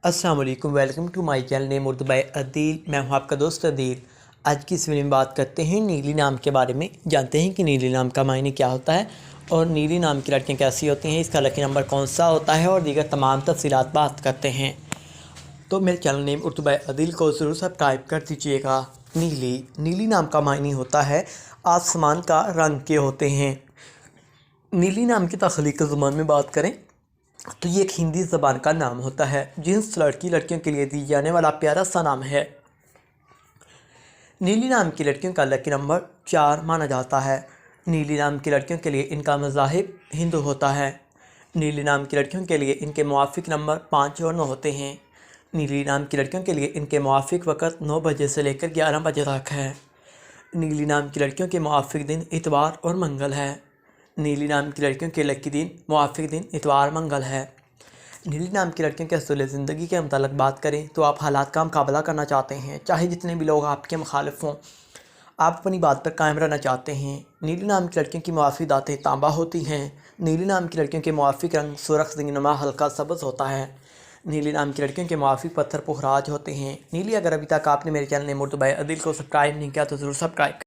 السلام علیکم، welcome to my channel name Urdu by Adeel. میں ہوں آپ کا دوست عدیل۔ آج کی اس ویڈیو میں بات کرتے ہیں نیلی نام کے بارے میں۔ جانتے ہیں کہ نیلی نام کا معنی کیا ہوتا ہے اور نیلی نام کی لڑکیاں کیسی ہوتی ہیں، اس کا لکی نمبر کون سا ہوتا ہے اور دیگر تمام تفصیلات بات کرتے ہیں۔ تو میرے چینل نیم اردو بائی عدیل کو ضرور سبسکرائب کر دیجیے گا۔ نیلی نام کا معنی ہوتا ہے آسمان کا رنگ کے ہوتے ہیں۔ نیلی نام کی تخلیق کے زبان میں بات کریں تو یہ ایک ہندی زبان کا نام ہوتا ہے، جنس لڑکیوں کے لیے دی جانے والا پیارا سا نام ہے۔ نیلی نام کی لڑکیوں کا لکی نمبر 4 مانا جاتا ہے۔ نیلی نام کی لڑکیوں کے لیے ان کا مذہب ہندو ہوتا ہے۔ نیلی نام کی لڑکیوں کے لیے ان کے موافق نمبر 5 اور 9 ہوتے ہیں۔ نیلی نام کی لڑکیوں کے لیے ان کے موافق وقت 9 بجے سے لے کر 11 بجے تک ہے۔ نیلی نام کی لڑکیوں کے موافق دن اتوار اور منگل ہے۔ نیلی نام کی لڑکیوں کے لکی دن موافق دن اتوار منگل ہے۔ نیلی نام کی لڑکیوں کے اصول زندگی کے متعلق بات کریں تو آپ حالات کا مقابلہ کرنا چاہتے ہیں، چاہے جتنے بھی لوگ آپ کے مخالف ہوں، آپ اپنی بات پر قائم رہنا چاہتے ہیں۔ نیلی نام کی لڑکیوں کی موافق دھاتیں تانبا ہوتی ہیں۔ نیلی نام کی لڑکیوں کے موافق رنگ سرخ زنگنما ہلکا سبز ہوتا ہے۔ نیلی نام کی لڑکیوں کے موافق پتھر پخراج ہوتے ہیں۔ اگر ابھی تک آپ نے میرے چینل نیم اردو بائی عدیل کو سبسکرائب نہیں کیا تو ضرور سبسکرائب کریں۔